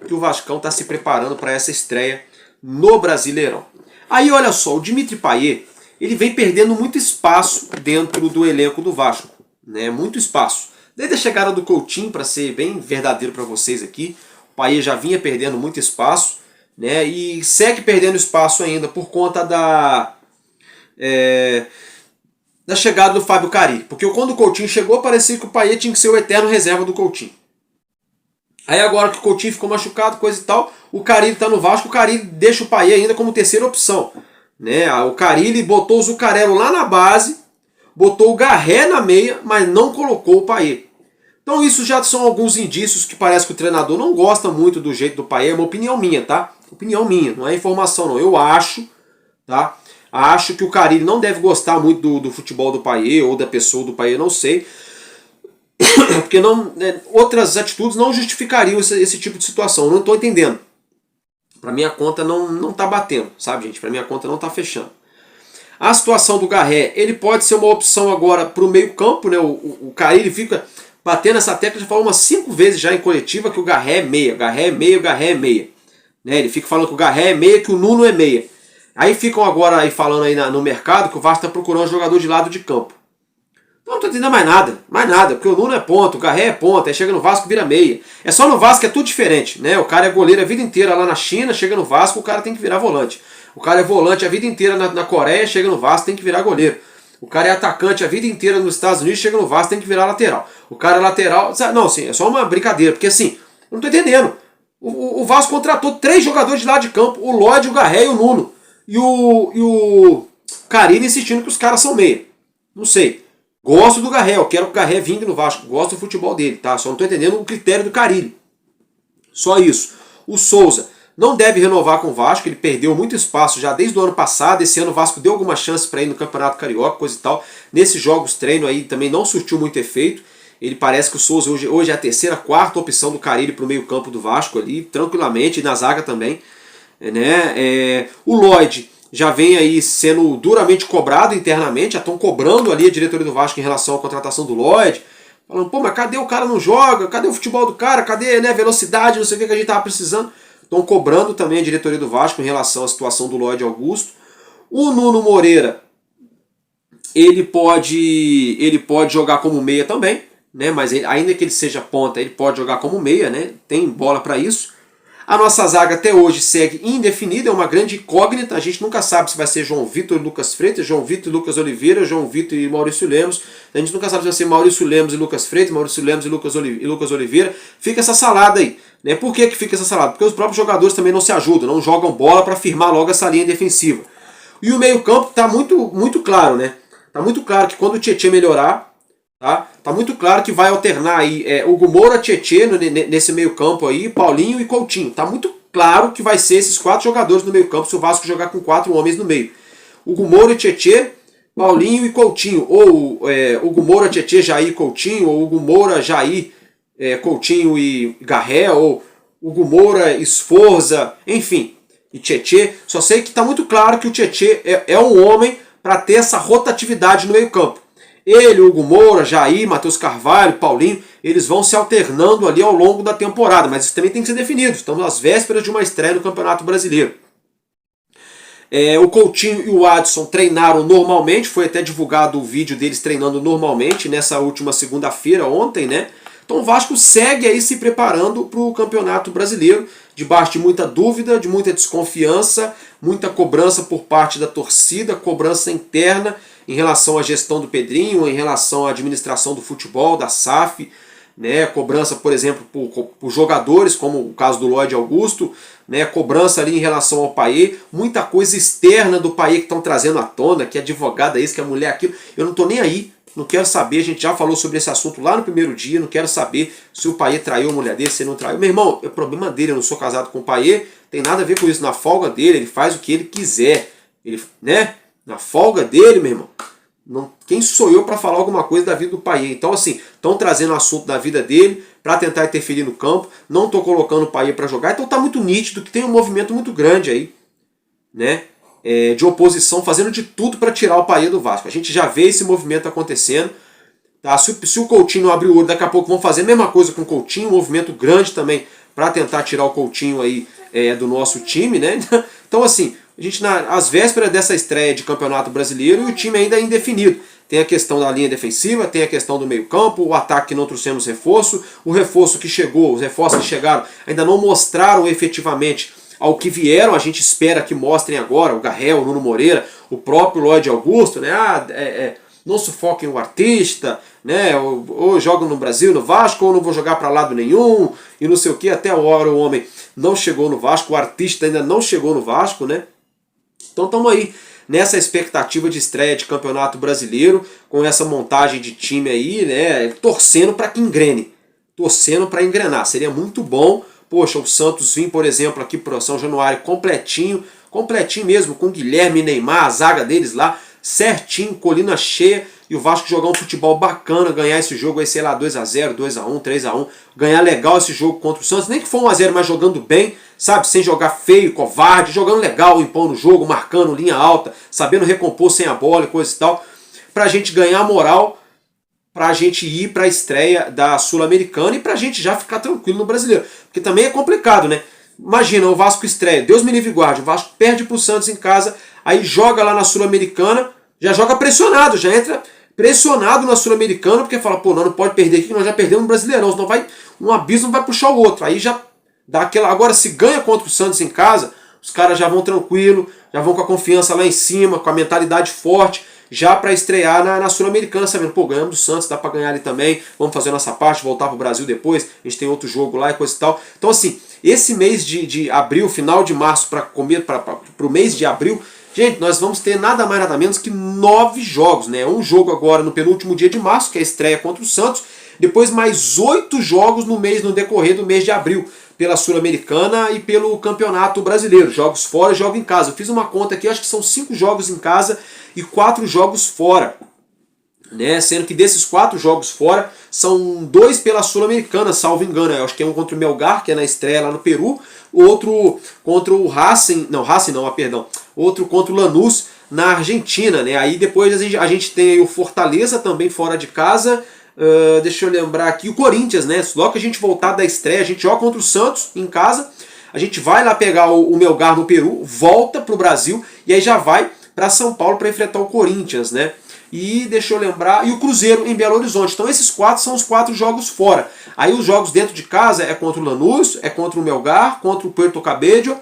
C: que o Vascão está se preparando para essa estreia no Brasileirão. Aí olha só, o Dimitri Payet, ele vem perdendo muito espaço dentro do elenco do Vasco, né? Muito espaço. Desde a chegada do Coutinho, para ser bem verdadeiro para vocês aqui, o Payet já vinha perdendo muito espaço, né? E segue perdendo espaço ainda por conta da chegada do Fábio Carille. Porque quando o Coutinho chegou, parecia que o Payet tinha que ser o eterno reserva do Coutinho. Aí agora que o Coutinho ficou machucado, coisa e tal, o Carille está no Vasco, o Carille deixa o Payet ainda como terceira opção, né? O Carille botou o Zuccarello lá na base, botou o Garré na meia, mas não colocou o Payet. Então isso já são alguns indícios que parece que o treinador não gosta muito do jeito do Payet. É uma opinião minha, tá? Opinião minha, não é informação não. Eu acho, tá? Acho que o Carille não deve gostar muito do futebol do Payet ou da pessoa do Payet, não sei. Porque outras atitudes não justificariam esse tipo de situação. Eu não estou entendendo. Para minha conta não está batendo, sabe, gente? Para minha conta não está fechando. A situação do Garré, ele pode ser uma opção agora para o meio campo, né? O Carille fica batendo essa tecla, já falou umas 5 vezes já em coletiva que o Garré é meia, Garré é meia, Garré é meia. Né? Ele fica falando que o Garré é meia, que o Nuno é meia. Aí ficam agora aí falando aí no mercado que o Vasco está procurando um jogador de lado de campo. Então não estou entendendo mais nada, porque o Nuno é ponta, o Garré é ponta, aí chega no Vasco vira meia. É só no Vasco que é tudo diferente, né? O cara é goleiro a vida inteira lá na China, chega no Vasco, o cara tem que virar volante. O cara é volante a vida inteira na Coreia, chega no Vasco, tem que virar goleiro. O cara é atacante a vida inteira nos Estados Unidos, chega no Vasco, tem que virar lateral. O cara é lateral... Não, assim, é só uma brincadeira, porque assim, eu não estou entendendo. O Vasco contratou 3 jogadores de lado de campo, o Lodge, o Garré e o Nuno. E o Carille insistindo que os caras são meia. Não sei. Gosto do Garré, eu quero que o Garré vingue no Vasco. Gosto do futebol dele, tá? Só não estou entendendo o critério do Carille. Só isso. O Souza não deve renovar com o Vasco, ele perdeu muito espaço já desde o ano passado. Esse ano o Vasco deu alguma chance para ir no Campeonato Carioca, coisa e tal. Nesses jogos treino aí também não surtiu muito efeito. Ele parece que o Souza hoje é a terceira, quarta opção do Carille para o meio campo do Vasco ali, tranquilamente, e na zaga também. Né? O Lloyd já vem aí sendo duramente cobrado internamente, já estão cobrando ali a diretoria do Vasco em relação à contratação do Lloyd, falando, pô, mas cadê o cara não joga, cadê o futebol do cara, cadê, né, velocidade, não sei o que a gente tava precisando. Estão cobrando também a diretoria do Vasco em relação à situação do Lloyd Augusto. O Nuno Moreira ele pode jogar como meia também, né? Mas ainda que ele seja ponta, ele pode jogar como meia, né? Tem bola para isso. A nossa zaga até hoje segue indefinida, é uma grande incógnita, a gente nunca sabe se vai ser João Vitor e Lucas Freitas, João Vitor e Lucas Oliveira, João Vitor e Maurício Lemos, a gente nunca sabe se vai ser Maurício Lemos e Lucas Freitas, Maurício Lemos e Lucas Oliveira, fica essa salada aí. Né? Por que fica essa salada? Porque os próprios jogadores também não se ajudam, não jogam bola para firmar logo essa linha defensiva. E o meio campo está muito claro, né? Está muito claro que quando o Tietê melhorar, tá muito claro que vai alternar aí Hugo Moura, Tietê nesse meio campo aí, Paulinho e Coutinho. Tá muito claro que vai ser esses 4 jogadores no meio campo se o Vasco jogar com 4 homens no meio. Hugo Moura, Tietê, Paulinho e Coutinho. Ou Hugo Moura, Tietê, Jair, Coutinho. Ou Hugo Moura, Jair, Coutinho e Garré. Ou Hugo Moura, Esforza, enfim. E Tietê. Só sei que tá muito claro que o Tietê é um homem para ter essa rotatividade no meio campo. Ele, Hugo Moura, Jair, Matheus Carvalho, Paulinho, eles vão se alternando ali ao longo da temporada, mas isso também tem que ser definido. Estamos às vésperas de uma estreia no Campeonato Brasileiro. O Coutinho e o Adson treinaram normalmente, foi até divulgado o vídeo deles treinando normalmente nessa última segunda-feira, ontem, né? Então o Vasco segue aí se preparando para o Campeonato Brasileiro, debaixo de muita dúvida, de muita desconfiança, muita cobrança por parte da torcida, cobrança interna em relação à gestão do Pedrinho, em relação à administração do futebol, da SAF, né? Cobrança, por exemplo, por jogadores, como o caso do Lloyd Augusto, né? Cobrança ali em relação ao Payet, muita coisa externa do Payet que estão trazendo à tona, que é advogada isso, que é mulher aquilo, eu não estou nem aí. Não quero saber, a gente já falou sobre esse assunto lá no primeiro dia, não quero saber se o Payet traiu a mulher dele, se ele não traiu. Meu irmão, é problema dele, eu não sou casado com o Payet, tem nada a ver com isso, na folga dele, ele faz o que ele quiser, ele, né? Na folga dele, meu irmão, quem sou eu para falar alguma coisa da vida do Payet? Então assim, estão trazendo o assunto da vida dele para tentar interferir no campo, não estou colocando o Payet para jogar, então tá muito nítido que tem um movimento muito grande aí, né? De oposição, fazendo de tudo para tirar o Payet do Vasco. A gente já vê esse movimento acontecendo. Tá? Se o Coutinho abrir o olho, daqui a pouco vão fazer a mesma coisa com o Coutinho, um movimento grande também para tentar tirar o Coutinho aí, do nosso time. Né? Então assim, a gente às vésperas dessa estreia de Campeonato Brasileiro, e o time ainda é indefinido. Tem a questão da linha defensiva, tem a questão do meio campo, o ataque que não trouxemos reforço, o reforço que chegou, os reforços que chegaram ainda não mostraram efetivamente ao que vieram, a gente espera que mostrem agora, o Garré, o Nuno Moreira, o próprio Lloyd Augusto, né? Não sufoquem o artista, né? Ou jogam no Brasil, no Vasco, ou não vou jogar para lado nenhum, e não sei o que, até a hora o homem não chegou no Vasco, o artista ainda não chegou no Vasco, né? Então estamos aí nessa expectativa de estreia de Campeonato Brasileiro, com essa montagem de time aí, né? Torcendo para que engrene, torcendo para engrenar, seria muito bom. Poxa, o Santos vir, por exemplo, aqui para São Januário completinho mesmo, com Guilherme e Neymar, a zaga deles lá, certinho, colina cheia, e o Vasco jogar um futebol bacana, ganhar esse jogo aí, sei lá, 2x0, 2x1, 3x1, ganhar legal esse jogo contra o Santos, nem que for 1x0, mas jogando bem, sabe, sem jogar feio, covarde, jogando legal, impondo o jogo, marcando linha alta, sabendo recompor sem a bola e coisa e tal, pra gente ganhar moral, pra gente ir pra estreia da Sul-Americana e pra gente já ficar tranquilo no Brasileiro. Porque também é complicado, né? Imagina, o Vasco estreia, Deus me livre e guarde, o Vasco perde pro Santos em casa, aí joga lá na Sul-Americana, já joga pressionado, já entra pressionado na Sul-Americana, porque fala, pô, não pode perder aqui, nós já perdemos no Brasileirão, senão um abismo vai puxar o outro. Aí já dá aquela... Agora, se ganha contra o Santos em casa, os caras já vão tranquilo, já vão com a confiança lá em cima, com a mentalidade forte, já para estrear na Sul-Americana, sabendo, pô, ganhamos do Santos, dá para ganhar ali também, vamos fazer a nossa parte, voltar pro Brasil depois, a gente tem outro jogo lá e coisa e tal. Então assim, esse mês de abril, final de março, para o mês de abril, gente, nós vamos ter nada mais nada menos que 9 jogos, né? Um jogo agora no penúltimo dia de março, que é a estreia contra o Santos, depois mais 8 jogos no decorrer do mês de abril, pela Sul-Americana e pelo Campeonato Brasileiro, jogos fora e jogo em casa. Eu fiz uma conta aqui, acho que são 5 jogos em casa e 4 jogos fora, né? Sendo que desses 4 jogos fora, são 2 pela Sul-Americana, salvo engano. Eu acho que é um contra o Melgar, que é na estreia lá no Peru, outro contra o outro contra o Lanús na Argentina, né? Aí depois a gente tem aí o Fortaleza também fora de casa. Deixa eu lembrar aqui, o Corinthians, né? Logo que a gente voltar da estreia, a gente joga contra o Santos em casa, a gente vai lá pegar o Melgar no Peru, volta pro Brasil e aí já vai para São Paulo para enfrentar o Corinthians, né? e deixa eu lembrar, e o Cruzeiro em Belo Horizonte. Então esses 4 são os 4 jogos fora. Aí os jogos dentro de casa é contra o Lanús, é contra o Melgar, contra o Puerto Cabello,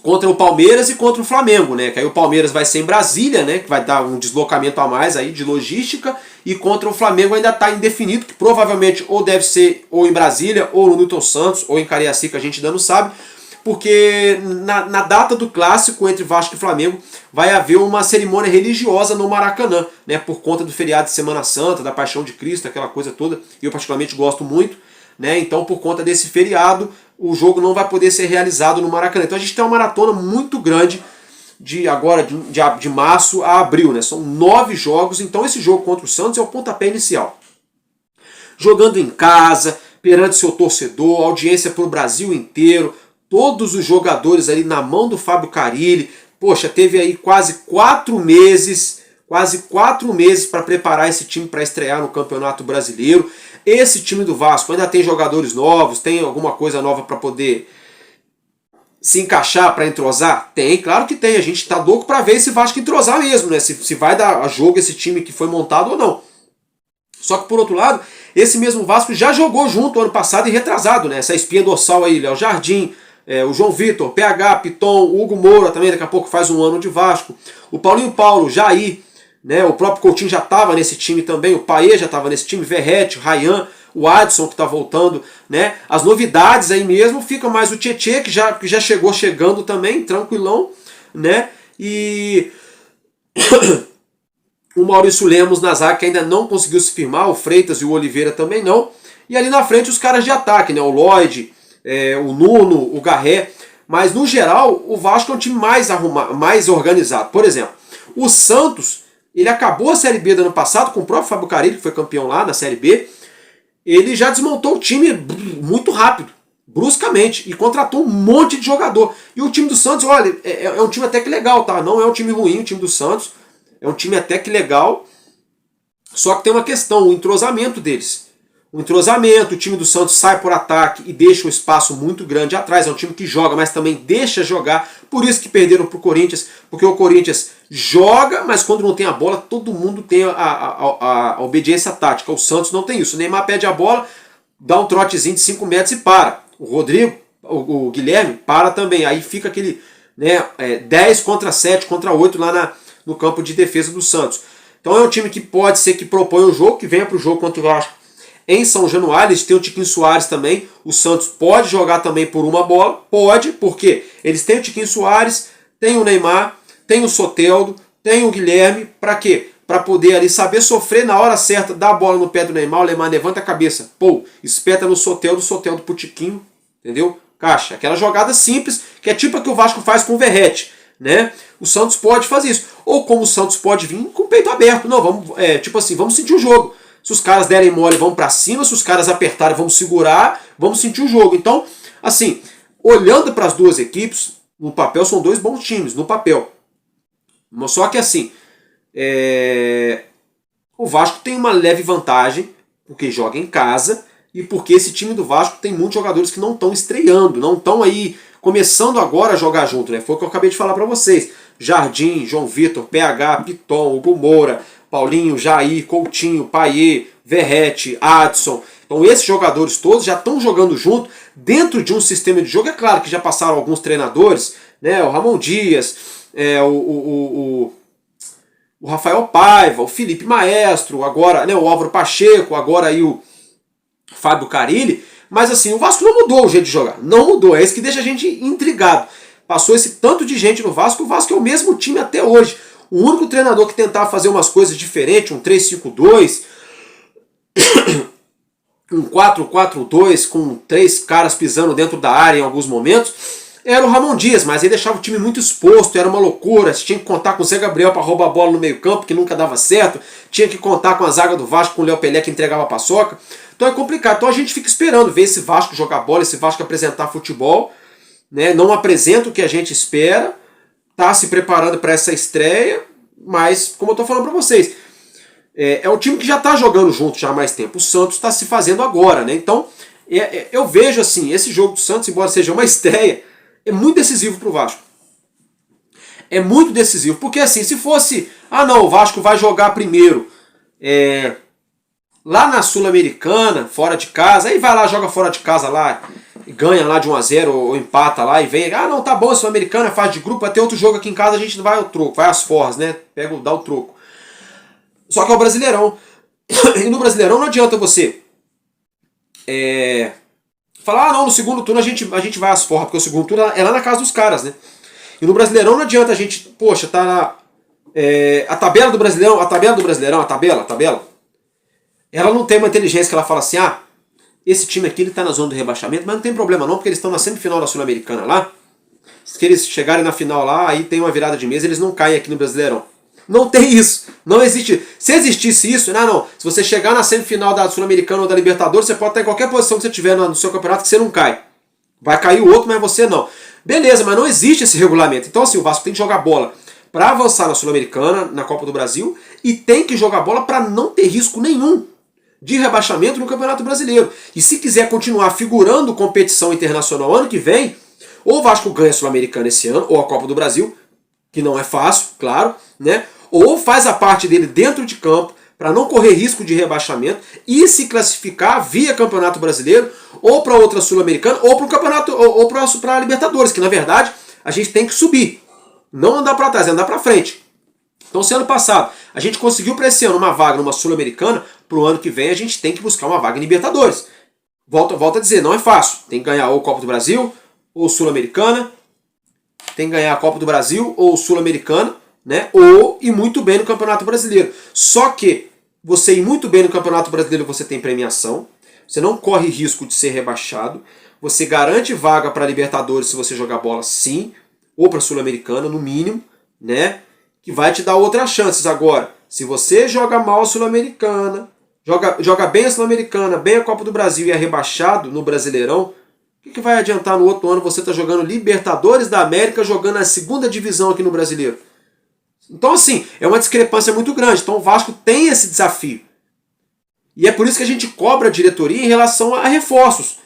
C: contra o Palmeiras e contra o Flamengo, né? Que aí o Palmeiras vai ser em Brasília, né? Que vai dar um deslocamento a mais aí de logística, e contra o Flamengo ainda está indefinido, que provavelmente ou deve ser ou em Brasília, ou no Newton Santos, ou em Cariacica, a gente ainda não sabe, porque na data do clássico entre Vasco e Flamengo vai haver uma cerimônia religiosa no Maracanã, né? Por conta do feriado de Semana Santa, da Paixão de Cristo, aquela coisa toda, eu particularmente gosto muito, né? Então por conta desse feriado, o jogo não vai poder ser realizado no Maracanã. Então a gente tem uma maratona muito grande de março a abril, né? São 9 jogos, então esse jogo contra o Santos é o pontapé inicial. Jogando em casa, perante seu torcedor, audiência para o Brasil inteiro, todos os jogadores ali na mão do Fábio Carille. Poxa, teve aí quase 4 meses para preparar esse time para estrear no Campeonato Brasileiro. Esse time do Vasco ainda tem jogadores novos, tem alguma coisa nova para poder se encaixar, para entrosar? Tem, claro que tem. A gente tá louco para ver esse Vasco entrosar mesmo, né? Se vai dar a jogo esse time que foi montado ou não. Só que por outro lado, esse mesmo Vasco já jogou junto ano passado e retrasado, né? Essa espinha dorsal aí, Léo Jardim, o João Vitor, PH, Piton, o Hugo Moura também daqui a pouco faz um ano de Vasco. O Paulinho Paulo, Jair, né? O próprio Coutinho já estava nesse time também, o Paê já estava nesse time, Verrete, Ryan, o Adson que está voltando, né? As novidades aí mesmo, fica mais o Tietê, que já chegando também, tranquilão, né? E o Maurício Lemos na zaga, que ainda não conseguiu se firmar, o Freitas e o Oliveira também não. E ali na frente os caras de ataque, né? O Lloyd, o Nuno, o Garré. Mas no geral, o Vasco é um time mais organizado. Por exemplo, o Santos, ele acabou a Série B do ano passado com o próprio Fábio Carille, que foi campeão lá na Série B. Ele já desmontou o time muito rápido, bruscamente, e contratou um monte de jogador. E o time do Santos, olha, é um time até que legal, tá? Não é um time ruim o time do Santos, é um time até que legal, só que tem uma questão, o entrosamento deles. O time do Santos sai por ataque e deixa um espaço muito grande atrás, é um time que joga, mas também deixa jogar, por isso que perderam pro Corinthians, porque o Corinthians joga, mas quando não tem a bola, todo mundo tem a obediência tática. O Santos não tem isso. O Neymar pede a bola, dá um trotezinho de 5 metros e para. O Rodrigo, o Guilherme, para também. Aí fica aquele 10 contra 7, contra 8 lá no campo de defesa do Santos. Então é um time que pode ser que propõe o jogo, que venha para o jogo contra o Vasco em São Januário. Eles têm o Tiquinho Soares também. O Santos pode jogar também por uma bola. Pode, porque eles têm o Tiquinho Soares, tem o Neymar, tem o Soteldo, tem o Guilherme. Para quê? Para poder ali saber sofrer na hora certa, dar a bola no pé do Neymar, o Neymar levanta a cabeça, espeta no Soteldo, o Soteldo pro Tiquinho, entendeu? Caixa. Aquela jogada simples, que é tipo a que o Vasco faz com o Verrete, né? O Santos pode fazer isso. Ou como o Santos pode vir com o peito aberto. Não, vamos sentir o jogo. Se os caras derem mole, vamos para cima. Se os caras apertarem, vamos segurar. Vamos sentir o jogo. Então, assim, olhando para as duas equipes, no papel são 2 bons times, no papel. Só que assim, o Vasco tem uma leve vantagem, porque joga em casa e porque esse time do Vasco tem muitos jogadores que não estão estreando, não estão aí começando agora a jogar junto, né? Foi o que eu acabei de falar para vocês. Jardim, João Vitor, PH, Piton, Hugo Moura, Paulinho, Jair, Coutinho, Paê, Verrete, Adson. Então esses jogadores todos já estão jogando junto dentro de um sistema de jogo. É claro que já passaram alguns treinadores, né? O Ramon Dias, o Rafael Paiva, o Felipe Maestro, agora, né, o Álvaro Pacheco, agora aí o Fábio Carille. Mas assim, o Vasco não mudou o jeito de jogar. Não mudou. É isso que deixa a gente intrigado. Passou esse tanto de gente no Vasco, o Vasco é o mesmo time até hoje. O único treinador que tentava fazer umas coisas diferentes, um 3-5-2, um 4-4-2, com 3 caras pisando dentro da área em alguns momentos, era o Ramon Dias, mas ele deixava o time muito exposto, era uma loucura. Você tinha que contar com o Zé Gabriel para roubar a bola no meio campo, que nunca dava certo. Tinha que contar com a zaga do Vasco, com o Léo Pelé, que entregava a paçoca. Então é complicado. Então a gente fica esperando ver esse Vasco jogar bola, esse Vasco apresentar futebol, né? Não apresenta o que a gente espera, tá se preparando para essa estreia, mas, como eu estou falando para vocês, é um time que já está jogando junto já há mais tempo. O Santos está se fazendo agora, né? Então eu vejo assim, esse jogo do Santos, embora seja uma estreia, é muito decisivo para o Vasco. é muito decisivo. Porque assim, se fosse, não, o Vasco vai jogar primeiro lá na Sul-Americana, fora de casa, aí vai lá, joga fora de casa lá, e ganha lá de 1-0 ou empata lá e vem, não, tá bom, Sul-Americana, fase de grupo, vai ter outro jogo aqui em casa, a gente vai ao troco, vai às forras, né? Dá o troco. Só que é o Brasileirão. E no Brasileirão não adianta você falar, não, no segundo turno a gente vai às forras, porque o segundo turno é lá na casa dos caras, né? E no Brasileirão não adianta a gente, poxa, tá na... a tabela do Brasileirão, a tabela, ela não tem uma inteligência que ela fala assim, esse time aqui ele tá na zona do rebaixamento, mas não tem problema não, porque eles estão na semifinal da Sul-Americana lá. Se eles chegarem na final lá, aí tem uma virada de mesa, eles não caem aqui no Brasileirão. Não tem isso, não existe. Se existisse isso, não. Se você chegar na semifinal da Sul-Americana ou da Libertadores, você pode estar em qualquer posição que você tiver no seu campeonato que você não cai. Vai cair o outro, mas você não. Beleza, mas não existe esse regulamento. Então assim, o Vasco tem que jogar bola para avançar na Sul-Americana, na Copa do Brasil, e tem que jogar bola para não ter risco nenhum de rebaixamento no Campeonato Brasileiro. E se quiser continuar figurando competição internacional ano que vem, ou o Vasco ganha a Sul-Americana esse ano, ou a Copa do Brasil, que não é fácil, claro, né? Ou faz a parte dele dentro de campo, para não correr risco de rebaixamento, e se classificar via Campeonato Brasileiro, ou para outra Sul-Americana, ou para o Campeonato, ou para a Libertadores, que na verdade a gente tem que subir. Não andar para trás, é andar para frente. Então, se ano passado a gente conseguiu para esse ano uma vaga numa Sul-Americana, para o ano que vem a gente tem que buscar uma vaga em Libertadores. Volto a dizer, não é fácil. Tem que ganhar ou Copa do Brasil, ou Sul-Americana. Tem que ganhar a Copa do Brasil ou Sul-Americana, né? Ou ir muito bem no Campeonato Brasileiro. Só que você ir muito bem no Campeonato Brasileiro, você tem premiação, você não corre risco de ser rebaixado, você garante vaga para Libertadores se você jogar bola sim, ou para Sul-Americana, no mínimo, né? Que vai te dar outras chances. Agora, se você joga mal a Sul-Americana, joga bem a Sul-Americana, bem a Copa do Brasil e é rebaixado no Brasileirão, o que vai adiantar no outro ano você estar jogando Libertadores da América, jogando a segunda divisão aqui no Brasileiro? Então, assim, é uma discrepância muito grande. Então, o Vasco tem esse desafio. E é por isso que a gente cobra a diretoria em relação a reforços.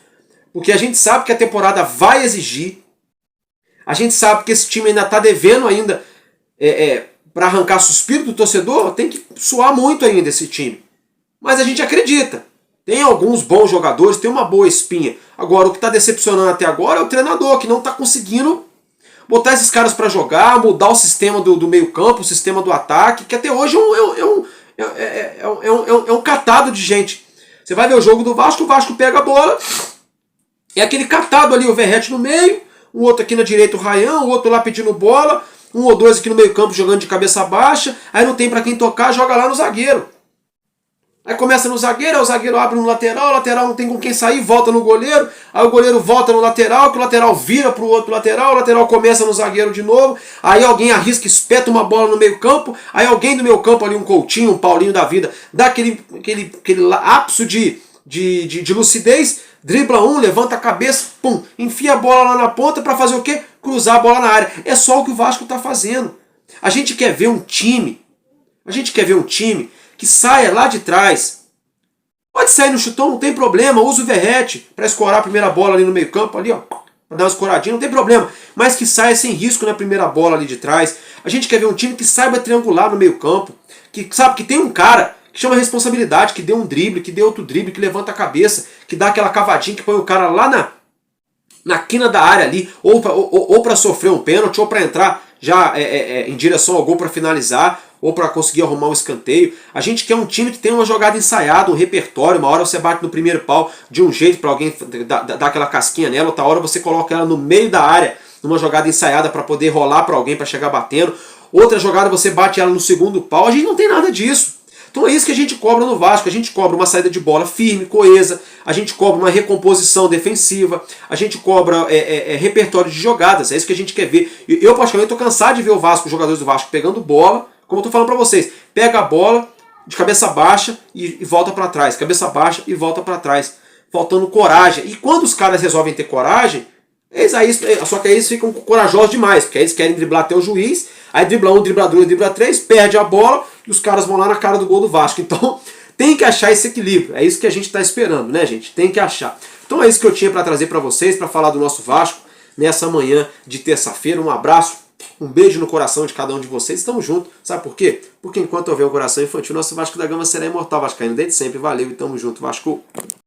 C: Porque a gente sabe que a temporada vai exigir. A gente sabe que esse time ainda está devendo ainda para arrancar suspiro do torcedor. Tem que suar muito ainda esse time. Mas a gente acredita. Tem alguns bons jogadores, tem uma boa espinha. Agora, o que está decepcionando até agora é o treinador, que não está conseguindo botar esses caras para jogar, mudar o sistema do meio campo, o sistema do ataque, que até hoje é um catado de gente. Você vai ver o jogo do Vasco, o Vasco pega a bola, é aquele catado ali, o Verratti no meio, o outro aqui na direita, o Ryan, o outro lá pedindo bola, um ou dois aqui no meio campo jogando de cabeça baixa, aí não tem para quem tocar, joga lá no zagueiro. Aí começa no zagueiro, aí o zagueiro abre no lateral, o lateral não tem com quem sair, volta no goleiro, aí o goleiro volta no lateral, que o lateral vira pro outro lateral, o lateral começa no zagueiro de novo, aí alguém arrisca, espeta uma bola no meio campo, aí alguém do meio campo ali, um Coutinho, um Paulinho da vida, dá aquele ápice de lucidez, dribla um, levanta a cabeça, pum, enfia a bola lá na ponta para fazer o quê? Cruzar a bola na área. É só o que o Vasco está fazendo. A gente quer ver um time que saia lá de trás. Pode sair no chutão, não tem problema. Usa o Verratti para escorar a primeira bola ali no meio campo, ali, ó, para dar uma escoradinha, não tem problema. Mas que saia sem risco na primeira bola ali de trás. A gente quer ver um time que saiba triangular no meio campo, que sabe que tem um cara que chama responsabilidade, que dê um drible, que dê outro drible, que levanta a cabeça, que dá aquela cavadinha, que põe o cara lá na quina da área ali, ou para sofrer um pênalti, ou para entrar já em direção ao gol para finalizar, ou para conseguir arrumar um escanteio. A gente quer um time que tem uma jogada ensaiada, um repertório. Uma hora você bate no primeiro pau de um jeito para alguém dar aquela casquinha nela, outra hora você coloca ela no meio da área, numa jogada ensaiada para poder rolar para alguém para chegar batendo. Outra jogada você bate ela no segundo pau. A gente não tem nada disso. Então é isso que a gente cobra no Vasco. A gente cobra uma saída de bola firme, coesa. A gente cobra uma recomposição defensiva. A gente cobra repertório de jogadas. É isso que a gente quer ver. Eu, particularmente, estou cansado de ver o Vasco, os jogadores do Vasco, pegando bola. Como eu estou falando para vocês. Pega a bola de cabeça baixa e volta para trás. Cabeça baixa e volta para trás. Faltando coragem. E quando os caras resolvem ter coragem, só que aí eles ficam corajosos demais. Porque aí eles querem driblar até o juiz. Aí dribla um, dribla dois, dribla três, perde a bola e os caras vão lá na cara do gol do Vasco. Então tem que achar esse equilíbrio. É isso que a gente está esperando, né, gente? Tem que achar. Então é isso que eu tinha para trazer para vocês, para falar do nosso Vasco nessa manhã de terça-feira. Um abraço Um beijo no coração de cada um de vocês. Estamos juntos. Sabe por quê? Porque enquanto houver o coração infantil, nosso Vasco da Gama será imortal. Vascaíno desde sempre. Valeu e tamo junto, Vasco.